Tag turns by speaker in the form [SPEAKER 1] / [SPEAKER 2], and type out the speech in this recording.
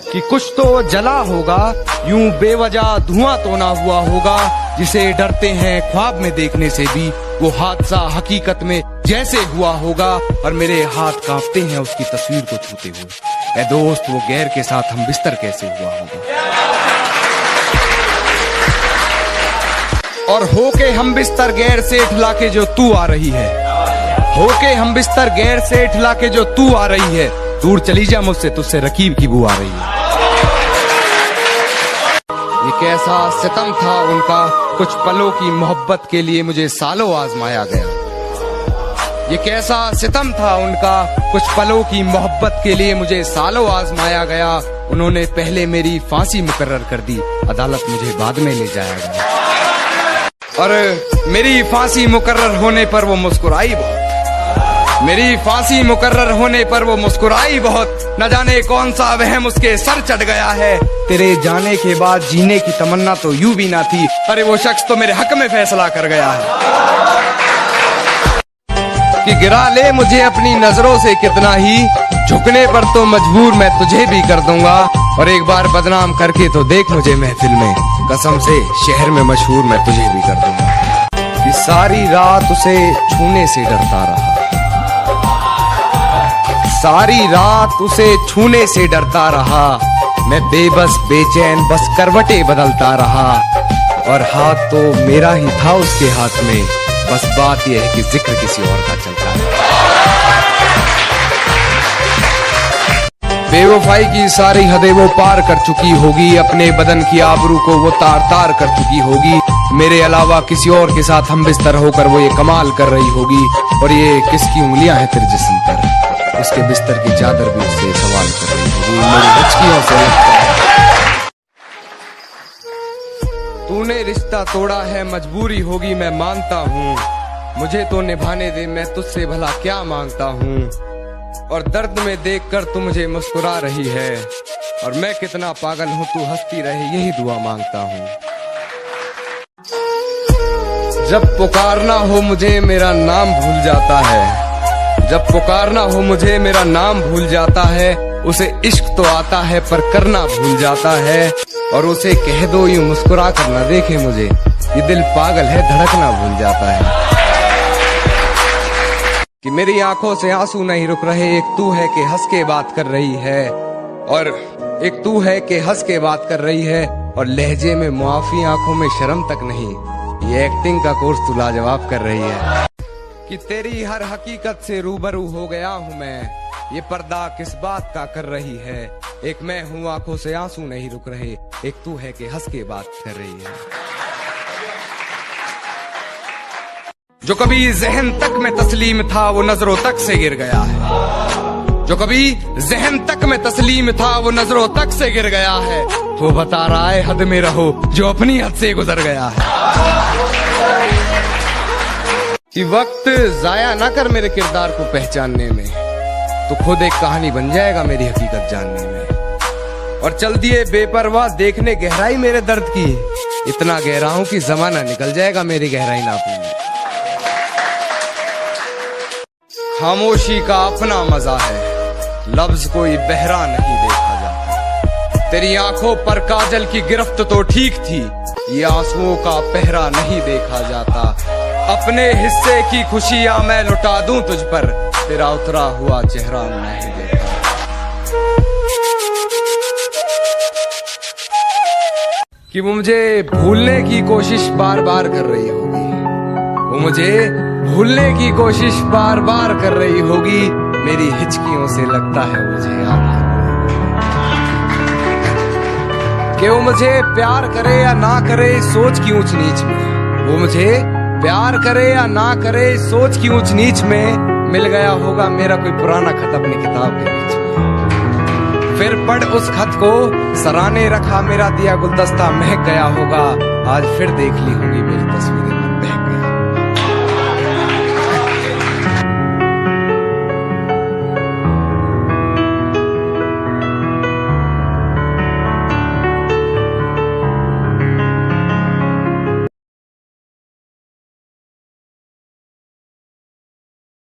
[SPEAKER 1] कि कुछ तो जला होगा, यूं बेवजह धुआं तो ना हुआ होगा, जिसे डरते हैं ख्वाब में देखने से भी वो हादसा हकीकत में जैसे हुआ होगा, और मेरे हाथ कांपते हैं उसकी तस्वीर को छूते हुए। ऐ दोस्त, वो गैर के साथ हम बिस्तर कैसे हुआ होगा। और होके हम बिस्तर गैर से ठुला के जो तू आ रही है, होके हम बिस्तर गैर से ठुला के जो तू आ रही है, दूर चली जा मुझसे, तुझसे रकीब की बू आ रही है। ये कैसा सितम था उनका, कुछ पलों की मोहब्बत के लिए मुझे सालों आजमाया गया। ये कैसा सितम था उनका, कुछ पलों की मोहब्बत के लिए मुझे सालों आजमाया गया। उन्होंने पहले मेरी फांसी मुकर्रर कर दी, अदालत मुझे बाद में ले जाया गया। और मेरी फांसी मुकर्रर होने पर वो मुस्कुराई बहुत, मेरी फांसी मुकर्रर होने पर वो मुस्कुराई बहुत। न जाने कौन सा वहम उसके सर चढ़ गया है। तेरे जाने के बाद जीने की तमन्ना तो यूं भी ना थी, अरे वो शख्स तो मेरे हक में फैसला कर गया है कि गिरा ले मुझे अपनी नजरों से कितना ही, झुकने पर तो मजबूर मैं तुझे भी कर दूंगा। और एक बार बदनाम करके तो देख मुझे महफिल में, कसम से शहर में मशहूर मैं तुझे भी कर दूंगा। कि सारी रात उसे छूने से डरता रहा, सारी रात उसे छूने से डरता रहा, मैं बेबस बेचैन बस करवटें बदलता रहा। और हाथ तो मेरा ही था उसके हाथ में, बस बात यह है कि जिक्र किसी और का चलता है। बेवफाई की सारी हदें वो पार कर चुकी होगी, अपने बदन की आबरू को वो तार तार कर चुकी होगी। मेरे अलावा किसी और के साथ हम बिस्तर होकर वो ये कमाल कर रही होगी। और ये किसकी उंगलियां हैं तेरे जिस्म पर, उसके बिस्तर की चादर भी उससे सवाल कर रही होगी। मेरी बचकियों से लगता है तूने रिश्ता तोड़ा है, मजबूरी होगी मैं मानता हूँ, मुझे तो निभाने दे, मैं तुझसे भला क्या मांगता हूँ। और दर्द में देखकर तू मुझे मुस्कुरा रही है, और मैं कितना पागल हूँ तू हंसती रहे, यही दुआ मांगता हूँ। जब पुकारना हो मुझे मेरा नाम भूल जाता है, जब पुकारना हो मुझे मेरा नाम भूल जाता है। उसे इश्क तो आता है पर करना भूल जाता है। और उसे कह दो यूं मुस्कुरा कर ना देखे मुझे, ये दिल पागल है धड़कना भूल जाता है। कि मेरी आंखों से आंसू नहीं रुक रहे, एक तू है कि हंस के बात कर रही है, और एक तू है कि हंस के बात कर रही है। और लहजे में मुआफी, आंखों में शर्म तक नहीं, ये एक्टिंग का कोर्स तू लाजवाब कर रही है। कि तेरी हर हकीकत से रूबरू हो गया हूँ मैं, ये पर्दा किस बात का कर रही है। एक मैं हूँ आंखों से आंसू नहीं रुक रहे, एक तू है कि हंस के बात कर रही है। जो कभी जहन तक में तस्लीम था वो नजरों तक से गिर गया है, जो कभी जहन तक में तस्लीम था वो नजरों तक से गिर गया है। वो बता रहा है हद में रहो जो अपनी हद से गुजर गया है। कि वक्त जाया ना कर मेरे किरदार को पहचानने में, तो खुद एक कहानी बन जाएगा मेरी हकीकत जानने में। और चल दिए बेपरवाह देखने गहराई मेरे दर्द की, इतना गहरा हूं कि जमाना निकल जाएगा मेरी गहराई नापने में। खामोशी का अपना मजा है, लफ्ज कोई बहरा नहीं देखा जाता। तेरी आंखों पर काजल की गिरफ्त तो ठीक थी, ये आंसुओं का पहरा नहीं देखा जाता। अपने हिस्से की खुशियां मैं लुटा दूं तुझ पर, तेरा उतरा हुआ चेहरा नहीं देखा। कि वो मुझे भूलने की कोशिश बार बार कर रही होगी, वो मुझे भूलने की कोशिश बार बार कर रही होगी। मेरी हिचकियों से लगता है मुझे याद कि वो मुझे प्यार करे या ना करे सोच की ऊंच नीच में, वो मुझे प्यार करे या ना करे सोच की ऊंच नीच में। मिल गया होगा मेरा कोई पुराना खत अपनी किताब के बीच में, फिर पढ़ उस खत को, सराहने रखा मेरा दिया गुलदस्ता महक गया होगा। आज फिर देख ली होगी मेरी